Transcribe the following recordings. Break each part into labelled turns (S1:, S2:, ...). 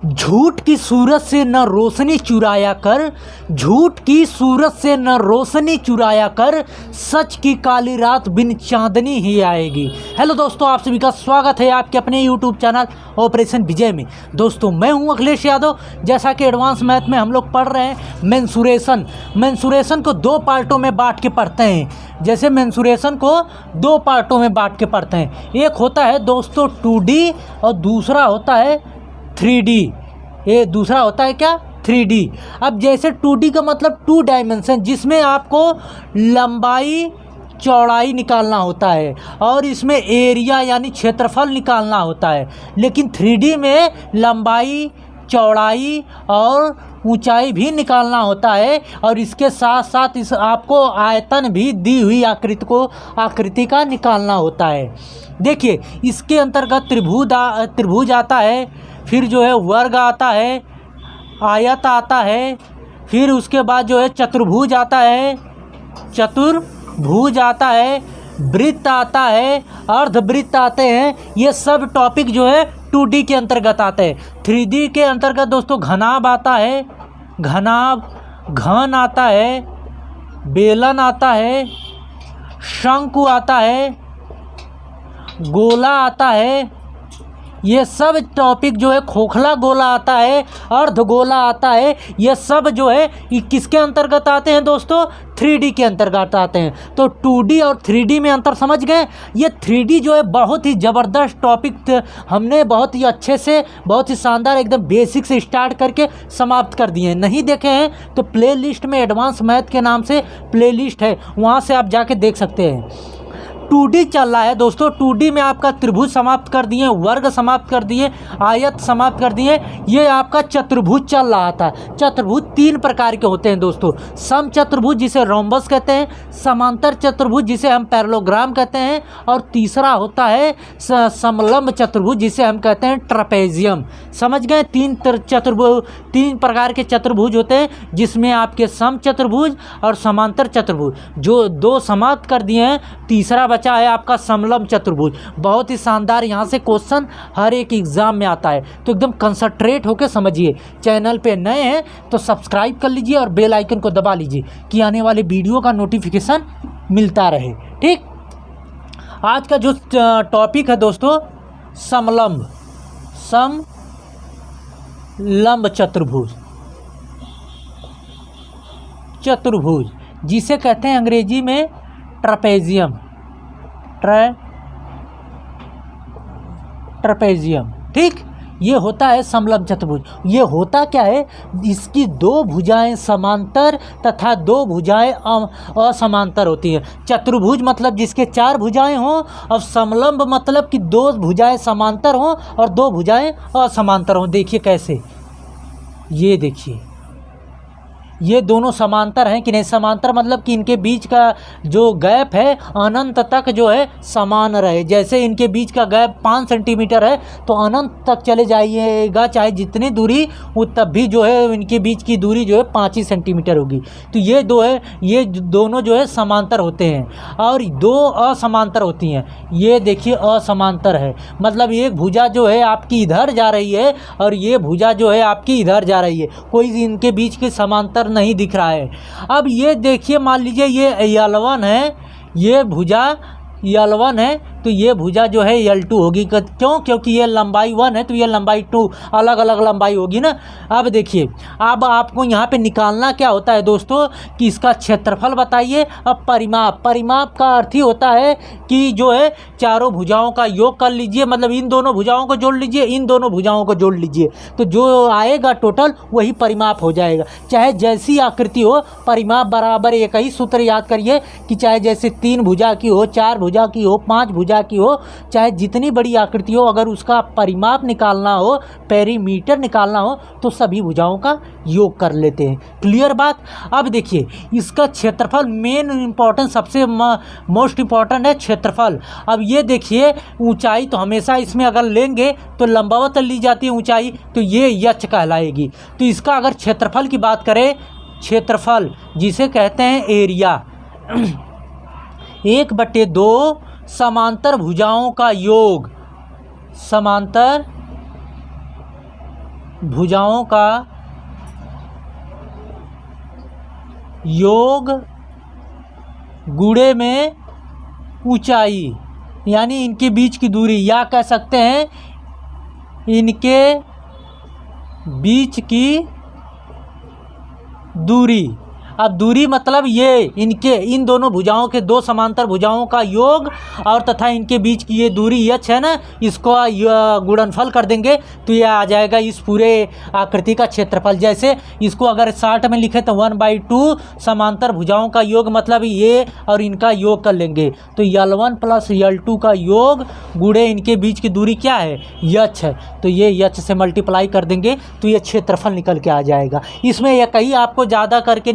S1: झूठ की सूरत से न रोशनी चुराया कर, झूठ की सूरत से न रोशनी चुराया कर, सच की काली रात बिन चांदनी ही आएगी। हेलो दोस्तों, आप सभी का स्वागत है आपके अपने यूट्यूब चैनल ऑपरेशन विजय में। दोस्तों मैं हूं अखिलेश यादव। जैसा कि एडवांस मैथ में हम लोग पढ़ रहे हैं मेंसुरेशन को दो पार्टों में बांट के पढ़ते हैं। जैसे मेंसुरेशन को दो पार्टों में बांट के पढ़ते हैं। एक होता है दोस्तों 2D और दूसरा होता है 3D। ये दूसरा होता है क्या, 3D। अब जैसे 2D का मतलब 2 डायमेंशन, जिसमें आपको लंबाई चौड़ाई निकालना होता है और इसमें एरिया यानी क्षेत्रफल निकालना होता है। लेकिन 3D में लंबाई चौड़ाई और ऊंचाई भी निकालना होता है और इसके साथ साथ इस आपको आयतन भी दी हुई आकृति का निकालना होता है। देखिए इसके अंतर्गत त्रिभुज आता है, फिर जो है वर्ग आता है, आयत आता है, फिर उसके बाद जो है चतुर्भुज आता है, वृत्त आता है, अर्धवृत्त आते हैं। ये सब टॉपिक जो है 2D के अंतर्गत आते हैं। 3D के अंतर्गत दोस्तों घनाभ आता है, घन आता है, बेलन आता है, शंकु आता है, गोला आता है। ये सब टॉपिक जो है, खोखला गोला आता है, अर्धगोला आता है। ये सब जो है ये किसके अंतर्गत आते हैं दोस्तों, 3D के अंतर्गत आते हैं। तो 2D और 3D में अंतर समझ गए। ये 3D जो है बहुत ही ज़बरदस्त टॉपिक हमने बहुत ही अच्छे से, बहुत ही शानदार एकदम बेसिक से स्टार्ट करके समाप्त कर दिए हैं। नहीं देखे हैं तो प्लेलिस्ट में एडवांस मैथ के नाम से प्लेलिस्ट है, वहाँ से आप जाके देख सकते हैं। 2D चल रहा है दोस्तों। 2D में आपका त्रिभुज समाप्त कर दिए, वर्ग समाप्त कर दिए, आयत समाप्त कर दिए। ये आपका चतुर्भुज चल रहा था। चतुर्भुज 3 प्रकार के होते हैं दोस्तों। सम चतुर्भुज जिसे रोम्बस कहते हैं, समांतर चतुर्भुज जिसे हम पैरेललोग्राम कहते हैं, और तीसरा होता है समलंब चतुर्भुज जिसे हम कहते हैं ट्रपेजियम। समझ गए। 3 प्रकार के चतुर्भुज होते हैं, जिसमें आपके सम चतुर्भुज और समांतर चतुर्भुज जो 2 समाप्त कर दिए हैं, तीसरा बचा है आपका समलंब चतुर्भुज। बहुत ही शानदार यहाँ से क्वेश्चन हर एक एग्जाम में आता है, तो एकदम कंसंट्रेट होकर समझिए। चैनल पे नए हैं तो सब्सक्राइब कर लीजिए और बेल आइकन को दबा लीजिए कि आने वाले वीडियो का नोटिफिकेशन मिलता रहे। ठीक, आज का जो टॉपिक है दोस्तों, समलंब चतुर्भुज जिसे कहते हैं अंग्रेजी में ट्रपेजियम। ठीक, ये होता है समलंब चतुर्भुज। ये होता क्या है, इसकी 2 भुजाएं समांतर तथा 2 भुजाएं असमांतर होती हैं। चतुर्भुज मतलब जिसके 4 भुजाएं हों, और समलंब मतलब कि 2 भुजाएं समांतर हों और 2 भुजाएं असमांतर हों। देखिए कैसे, ये देखिए ये दोनों समांतर हैं कि नहीं। समांतर मतलब कि इनके बीच का जो गैप है अनंत तक जो है समान रहे। जैसे इनके बीच का गैप 5 सेंटीमीटर है तो अनंत तक चले जाइएगा, चाहे जितनी दूरी वो, तब भी जो है इनके बीच की दूरी जो है 5 ही सेंटीमीटर होगी। तो ये दोनों जो है समांतर होते हैं और 2 असमांतर होती हैं। ये देखिए असमांतर है, मतलब एक भुजा जो है आपकी इधर जा रही है और ये भुजा जो है आपकी इधर जा रही है। कोई इनके बीच के समांतर नहीं दिख रहा है। अब ये देखिए, मान लीजिए ये L1 है, ये भुजा L1 है, तो ये भुजा जो है L2 होगी। क्यों? क्योंकि ये लंबाई 1 है तो ये लंबाई 2, अलग अलग लंबाई होगी ना। अब देखिए, अब आपको यहाँ पे निकालना क्या होता है दोस्तों, कि इसका क्षेत्रफल बताइए। अब परिमाप का अर्थ ही होता है कि जो है चारों भुजाओं का योग कर लीजिए, मतलब इन दोनों भुजाओं को जोड़ लीजिए, इन दोनों भुजाओं को जोड़ लीजिए, तो जो आएगा टोटल वही परिमाप हो जाएगा। चाहे जैसी आकृति हो, परिमाप बराबर एक ही सूत्र याद करिए कि चाहे जैसे 3 भुजा की हो, 4 भुजा की हो, 5 भुजा की हो, चाहे जितनी बड़ी आकृति हो, अगर उसका परिमाप निकालना हो, पेरीमीटर निकालना हो, तो सभी भुजाओं का योग कर लेते हैं। क्लियर बात। अब देखिए इसका क्षेत्रफल मेन इंपॉर्टेंट, सबसे मोस्ट इंपॉर्टेंट है क्षेत्रफल। अब ये देखिए ऊंचाई तो हमेशा इसमें अगर लेंगे तो लंबवत ली जाती है ऊंचाई, तो ये यच कहलाएगी। तो इसका अगर क्षेत्रफल की बात करें, क्षेत्रफल जिसे कहते हैं एरिया, 1/2 समांतर भुजाओं का योग, समांतर भुजाओं का योग गुणे में ऊंचाई, यानी इनके बीच की दूरी, या कह सकते हैं इनके बीच की दूरी। अब दूरी मतलब ये इन दोनों भुजाओं के, दो समांतर भुजाओं का योग और तथा इनके बीच की ये दूरी यच है ना, इसको गुणनफल कर देंगे तो ये आ जाएगा इस पूरे आकृति का क्षेत्रफल। जैसे इसको अगर 60 में लिखे तो 1/2 समांतर भुजाओं का योग, मतलब ये और इनका योग कर लेंगे तो L1 + L2 का योग गुणे इनके बीच की दूरी क्या है, यच है, तो ये यच से मल्टीप्लाई कर देंगे तो ये क्षेत्रफल निकल के आ जाएगा। इसमें यह कहीं आपको ज़्यादा करके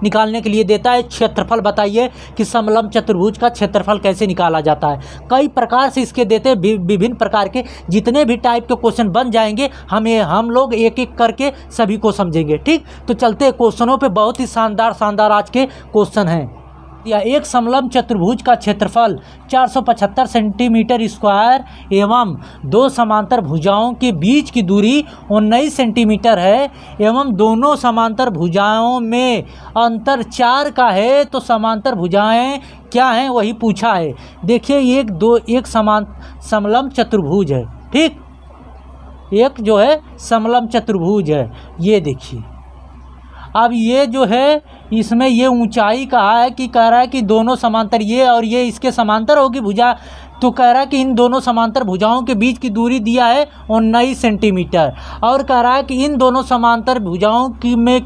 S1: निकालने के लिए देता है क्षेत्रफल। बताइए कि समलंब चतुर्भुज का क्षेत्रफल कैसे निकाला जाता है। कई प्रकार से इसके देते हैं, विभिन्न प्रकार के जितने भी टाइप के क्वेश्चन बन जाएंगे हम लोग एक एक करके सभी को समझेंगे। ठीक, तो चलते हैं क्वेश्चनों पे। बहुत ही शानदार आज के क्वेश्चन हैं। या एक समलंब चतुर्भुज का क्षेत्रफल 475 सेंटीमीटर स्क्वायर एवं दो समांतर भुजाओं के बीच की दूरी 19 सेंटीमीटर है एवं दोनों समांतर भुजाओं में अंतर 4 का है, तो समांतर भुजाएं क्या हैं वही पूछा है। देखिए एक समलंब चतुर्भुज है। ठीक, एक जो है समलंब चतुर्भुज है, ये देखिए। अब ये जो है इसमें ये ऊंचाई कहा है कि कह रहा है कि दोनों समांतर, ये और ये इसके समांतर होगी भुजा, तो कह रहा है कि इन दोनों समांतर भुजाओं के बीच की दूरी दिया है 19 सेंटीमीटर और कह रहा है कि इन दोनों समांतर भुजाओं की में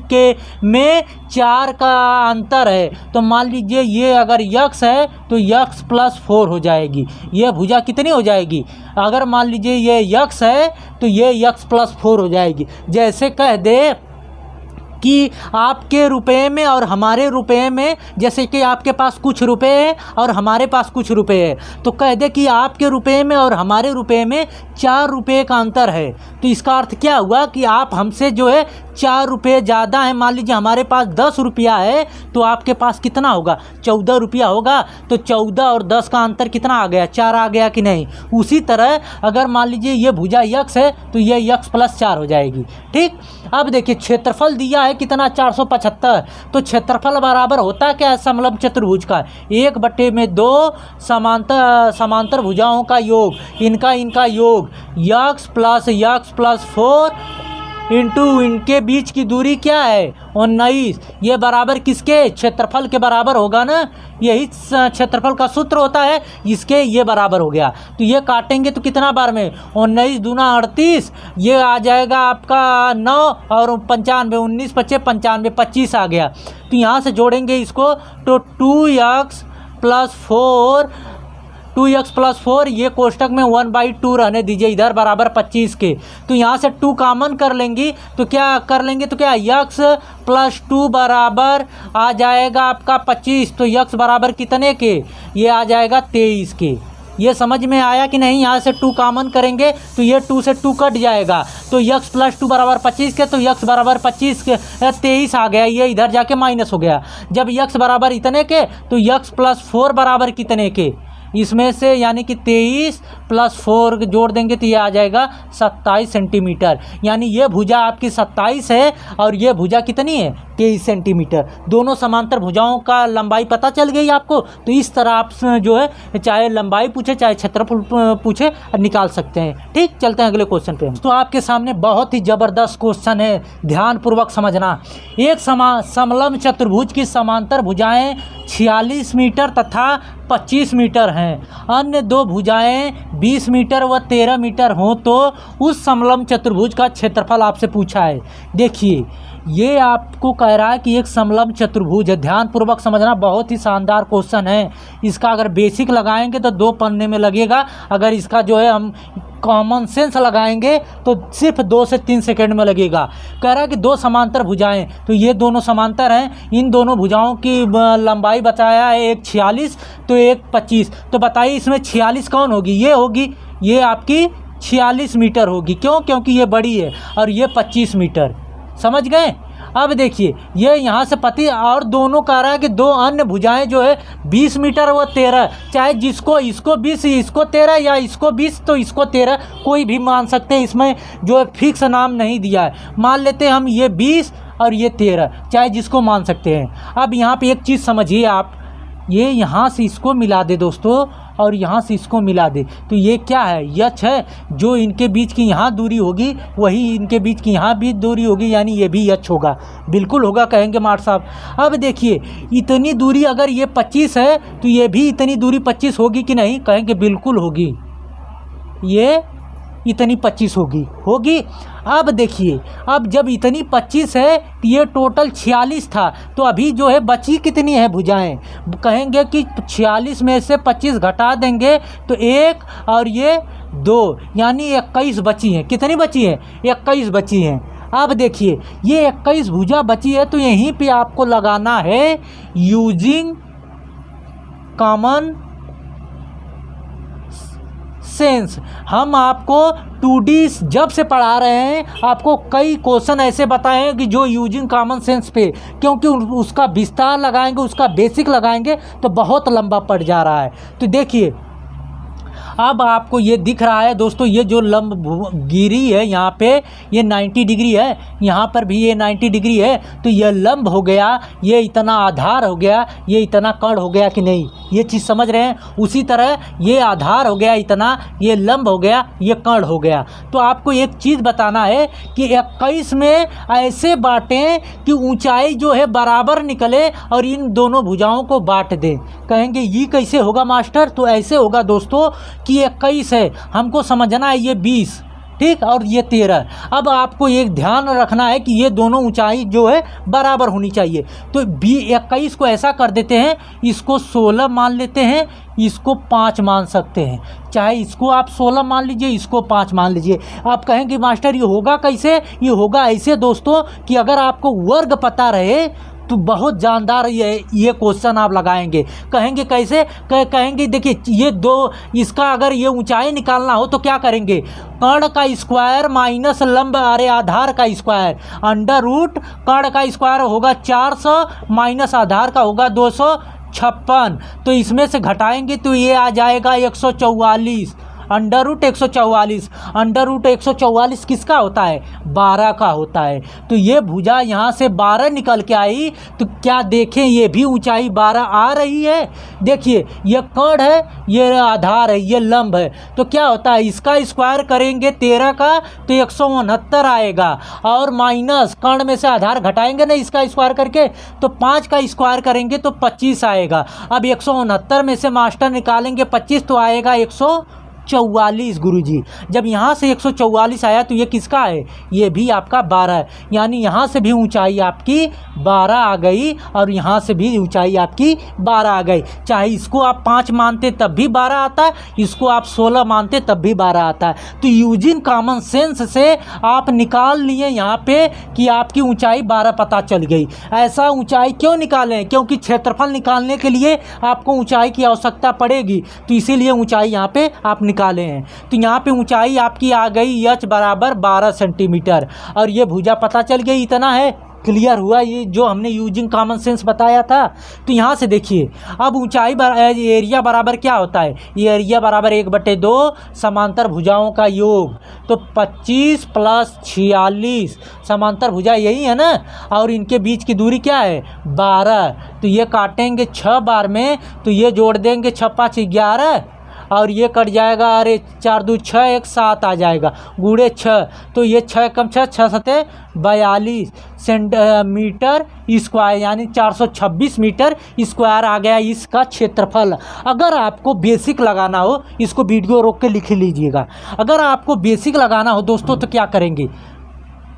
S1: 4 का अंतर है। तो मान लीजिए ये अगर यक्स है तो यक्स + 4 हो जाएगी। ये भुजा कितनी हो जाएगी, अगर मान लीजिए ये यक्स है तो ये यक्स + 4 हो जाएगी। जैसे कह दे कि आपके रुपए में और हमारे रुपए में, जैसे कि आपके पास कुछ रुपए हैं और हमारे पास कुछ रुपए हैं, तो कह दे कि आपके रुपए में और हमारे रुपए में 4 रुपये का अंतर है। तो इसका अर्थ क्या हुआ कि आप हमसे जो है 4 रुपये ज़्यादा है। मान लीजिए हमारे पास 10 रुपया है तो आपके पास कितना होगा, 14 रुपया होगा। तो 14 और 10 का अंतर कितना आ गया, 4 आ गया कि नहीं। उसी तरह अगर मान लीजिए ये भुजा यक्स है तो ये यक्स + 4 हो जाएगी। ठीक, अब देखिए क्षेत्रफल दिया है कितना, 475। तो क्षेत्रफल बराबर होता क्या है समलंब चतुर्भुज का, 1/2 समांतर भुजाओं का योग, इनका योग यक्स + 4 इंटू इनके बीच की दूरी क्या है 19। ये बराबर किसके, क्षेत्रफल के बराबर होगा ना, यही क्षेत्रफल का सूत्र होता है, इसके ये बराबर हो गया। तो ये काटेंगे तो कितना बार में, 19 दूना 38, ये आ जाएगा आपका 9 और 95, 19 × 5 = 95, 25 आ गया। तो यहाँ से जोड़ेंगे इसको तो 2x + 4 ये कोष्टक में 1/2 रहने दीजिए इधर बराबर 25 के। तो यहाँ से 2 कॉमन कर लेंगी तो क्या कर लेंगे, तो क्या x + 2 बराबर आ जाएगा आपका 25। तो x बराबर कितने के, ये आ जाएगा 23 के। ये समझ में आया कि नहीं। यहाँ से 2 कॉमन करेंगे तो ये 2 से 2 कट जाएगा, तो x + 2 बराबर 25 के, तो x बराबर 25 के 23 आ गया, ये इधर जाके माइनस हो गया। जब x बराबर इतने के तो x + 4 बराबर कितने के, इसमें से यानी कि 23 + 4 जोड़ देंगे तो ये आ जाएगा 27 सेंटीमीटर। यानी ये भुजा आपकी 27 है और ये भुजा कितनी है 23 सेंटीमीटर। दोनों समांतर भुजाओं का लंबाई पता चल गई आपको। तो इस तरह आप जो है चाहे लंबाई पूछे चाहे क्षेत्रफल पूछे निकाल सकते हैं। ठीक, चलते हैं अगले क्वेश्चन पे। तो आपके सामने बहुत ही ज़बरदस्त क्वेश्चन है, ध्यानपूर्वक समझना। एक समलंब चतुर्भुज की समांतर भुजाएं 46 मीटर तथा 25 मीटर हैं, अन्य दो भुजाएं 20 मीटर व 13 मीटर हों तो उस समलंब चतुर्भुज का क्षेत्रफल आपसे पूछा है। देखिए ये आपको कह रहा है कि एक समलंब चतुर्भुज है, ध्यानपूर्वक समझना, बहुत ही शानदार क्वेश्चन है। इसका अगर बेसिक लगाएंगे तो 2 पन्ने में लगेगा, अगर इसका जो है हम कॉमन सेंस लगाएंगे तो सिर्फ 2 से 3 सेकंड में लगेगा। कह रहा है कि 2 समांतर भुजाएं, तो ये दोनों समांतर हैं, इन दोनों भुजाओं की लंबाई बताया है, एक 46 तो एक 25। तो बताइए इसमें 46 कौन होगी, ये होगी, ये आपकी 46 मीटर होगी। क्यों, क्योंकि ये बड़ी है और ये 25 मीटर। समझ गए। अब देखिए ये यहाँ से पति और दोनों कह रहा है कि दो अन्य भुजाएं जो है 20 मीटर व 13, चाहे जिसको इसको 20 इसको 13 या इसको 20 तो इसको 13 कोई भी मान सकते हैं, इसमें जो है फिक्स नाम नहीं दिया है। मान लेते हैं हम ये 20 और ये 13, चाहे जिसको मान सकते हैं। अब यहाँ पे एक चीज़ समझिए आप, ये यहाँ से इसको मिला दे दोस्तों और यहाँ से इसको मिला दे तो ये क्या है, यच है। जो इनके बीच की यहाँ दूरी होगी वही इनके बीच की यहाँ भी दूरी होगी, यानी ये भी यच होगा। बिल्कुल होगा कहेंगे मार साहब। अब देखिए इतनी दूरी अगर ये 25 है तो ये भी इतनी दूरी 25 होगी कि नहीं, कहेंगे बिल्कुल होगी, ये इतनी 25 होगी। अब देखिए अब जब इतनी 25 है तो ये टोटल 46 था, तो अभी जो है बची कितनी है भुजाएं, कहेंगे कि 46 में से 25 घटा देंगे तो 1 और ये 2, यानी 21 बची हैं। कितनी बची हैं? 21 बची हैं। अब देखिए ये 21 भुजा बची है, तो यहीं पे आपको लगाना है यूजिंग कॉमन सेंस। हम आपको 2D जब से पढ़ा रहे हैं, आपको कई क्वेश्चन ऐसे बताए हैं कि जो यूजिंग कॉमन सेंस पे, क्योंकि उसका विस्तार लगाएंगे, उसका बेसिक लगाएंगे तो बहुत लंबा पड़ जा रहा है। तो देखिए अब आपको ये दिख रहा है दोस्तों, ये जो लंब गिरी है यहाँ पे ये 90 डिग्री है, यहाँ पर भी ये 90 डिग्री है, तो ये लंब हो गया, ये इतना आधार हो गया, ये इतना कर्ण हो गया कि नहीं, ये चीज़ समझ रहे हैं। उसी तरह ये आधार हो गया इतना, ये लंब हो गया, ये कर्ण हो गया। तो आपको एक चीज़ बताना है कि 21 में ऐसे बांटें कि ऊंचाई जो है बराबर निकले और इन दोनों भुजाओं को बांट दें। कहेंगे ये कैसे होगा मास्टर? तो ऐसे होगा दोस्तों कि 21 है, हमको समझना है ये 20, ठीक, और ये 13। अब आपको एक ध्यान रखना है कि ये दोनों ऊंचाई जो है बराबर होनी चाहिए। तो 21 को ऐसा कर देते हैं, इसको 16 मान लेते हैं, इसको 5 मान सकते हैं, चाहे इसको आप 16 मान लीजिए, इसको 5 मान लीजिए। आप कहेंगे मास्टर ये होगा कैसे? ये होगा ऐसे दोस्तों कि अगर आपको वर्ग पता रहे तो बहुत जानदार ये क्वेश्चन आप लगाएंगे। कहेंगे कैसे? कहेंगे देखिए ये दो, इसका अगर ये ऊंचाई निकालना हो तो क्या करेंगे, कर्ण का स्क्वायर माइनस लंब अरे आधार का स्क्वायर, अंडर रूट कर्ण का स्क्वायर होगा 400 माइनस आधार का होगा 256, तो इसमें से घटाएंगे तो ये आ जाएगा 144, अंडर रूट 144। अंडर रूट 144 किसका होता है? 12 का होता है। तो ये भुजा यहाँ से 12 निकल के आई, तो क्या देखें ये भी ऊंचाई 12 आ रही है। देखिए ये कर्ण है, ये आधार है, ये लंब है, तो क्या होता है इसका स्क्वायर करेंगे 13 का तो 169 आएगा, और माइनस कर्ण में से आधार घटाएंगे ना इसका स्क्वायर करके तो 5 का स्क्वायर करेंगे तो 25 आएगा। अब 169 में से मास्टर निकालेंगे 25 तो आएगा 144 गुरुजी। जब यहाँ से 144 आया तो ये किसका है? ये भी आपका 12 है, यानी यहाँ से भी ऊंचाई आपकी 12 आ गई और यहाँ से भी ऊंचाई आपकी 12 आ गई। चाहे इसको आप 5 मानते तब भी 12 आता है, इसको आप 16 मानते तब भी 12 आता है। तो यूजिंग कॉमन सेंस से आप निकाल लिए यहाँ पे कि आपकी ऊंचाई 12 पता चल गई। ऐसा ऊंचाई क्यों निकालें? क्योंकि क्षेत्रफल निकालने के लिए आपको ऊंचाई की आवश्यकता पड़ेगी, तो इसीलिए ऊंचाई यहाँ पे आप निकाले हैं। तो यहाँ पे ऊंचाई आपकी आ गई h बराबर 12 सेंटीमीटर, और ये भुजा पता चल गई इतना है। क्लियर हुआ ये जो हमने यूजिंग कॉमन सेंस बताया था। तो यहाँ से देखिए अब ऊंचाई एरिया बराबर क्या होता है? ये एरिया बराबर 1/2 समांतर भुजाओं का योग, तो 25 + 46 समांतर भुजा यही है ना, और इनके बीच की दूरी क्या है? 12। तो ये काटेंगे 6 बार में, तो ये जोड़ देंगे 6 × 5 = 11, और ये कट जाएगा, अरे 4 × 2 = 6, 1 7 आ जाएगा, गुणे 6, तो ये 6 × 6 = 6 × 7 = 42 सेंटीमीटर स्क्वायर, यानी 426 मीटर स्क्वायर आ गया इसका क्षेत्रफल। अगर आपको बेसिक लगाना हो, इसको वीडियो रोक के लिख लीजिएगा, अगर आपको बेसिक लगाना हो दोस्तों तो क्या करेंगे?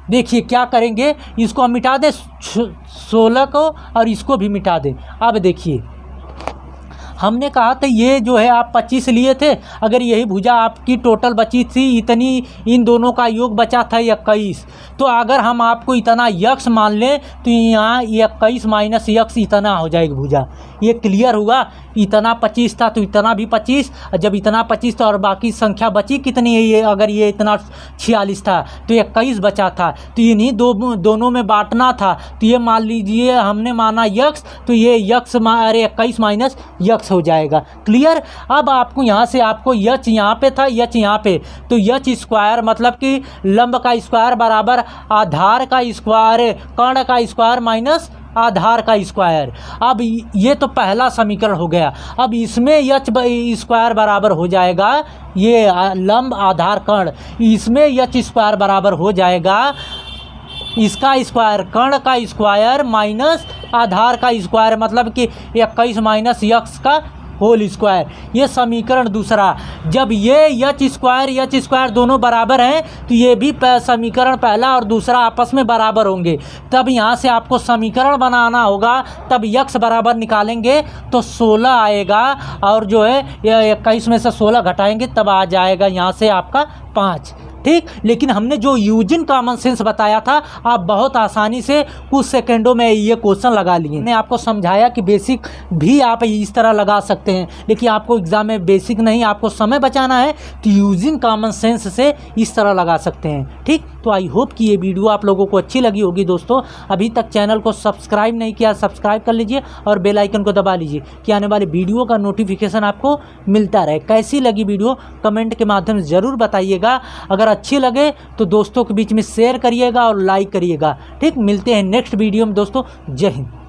S1: देखिए क्या करेंगे, इसको हम मिटा दें 16 को और इसको भी मिटा दें। अब देखिए हमने कहा था ये जो है आप 25 लिए थे, अगर यही भुजा आपकी टोटल बची थी इतनी, इन दोनों का योग बचा था 21, तो अगर हम आपको इतना यक्स मान लें तो यहाँ 21 माइनस यक्स इतना हो जाएगी भुजा। ये क्लियर हुआ। इतना 25 था तो इतना भी 25, जब इतना 25 था और बाकी संख्या बची कितनी है, ये अगर ये इतना 46 था तो 21 बचा था, तो इन्हीं दोनों में बांटना था। तो ये मान लीजिए हमने माना यक्स, तो ये यक्स अरे 21 माइनस यक्स हो जाएगा। क्लियर। अब आपको यहाँ से आपको यच यहाँ पे था, यच यहाँ पे, तो यच स्क्वायर मतलब कि लंब का स्क्वायर बराबर आधार का स्क्वायर, कर्ण का स्क्वायर माइनस आधार का स्क्वायर। अब ये तो पहला समीकरण हो गया। अब इसमें यच स्क्वायर बराबर हो जाएगा, ये लंब आधार कर्ण, इसमें यच स्क्वायर बराबर हो जाएगा इसका स्क्वायर, कर्ण का स्क्वायर माइनस आधार का स्क्वायर, मतलब कि 21 माइनस यक्स का होल स्क्वायर। ये समीकरण दूसरा। जब ये यच स्क्वायर दोनों बराबर हैं तो ये भी समीकरण पहला और दूसरा आपस में बराबर होंगे। तब यहाँ से आपको समीकरण बनाना होगा, तब यक्स बराबर निकालेंगे तो 16 आएगा, और जो है 21 में से 16 घटाएंगे तब आ जाएगा यहाँ से आपका 5। ठीक। लेकिन हमने जो यूजिन कॉमन सेंस बताया था, आप बहुत आसानी से कुछ सेकंडों में ये क्वेश्चन लगा लिए। मैंने आपको समझाया कि बेसिक भी आप इस तरह लगा सकते हैं, लेकिन आपको एग्जाम में बेसिक नहीं, आपको समय बचाना है तो यूजिंग कॉमन सेंस से इस तरह लगा सकते हैं। ठीक। तो आई होप कि ये वीडियो आप लोगों को अच्छी लगी होगी। दोस्तों, अभी तक चैनल को सब्सक्राइब नहीं किया, सब्सक्राइब कर लीजिए और बेल आइकन को दबा लीजिए कि आने वाले वीडियो का नोटिफिकेशन आपको मिलता रहे। कैसी लगी वीडियो कमेंट के माध्यम से ज़रूर बताइएगा। अगर अच्छी लगे तो दोस्तों के बीच में शेयर करिएगा और लाइक करिएगा। ठीक। मिलते हैं नेक्स्ट वीडियो में दोस्तों। जय हिंद।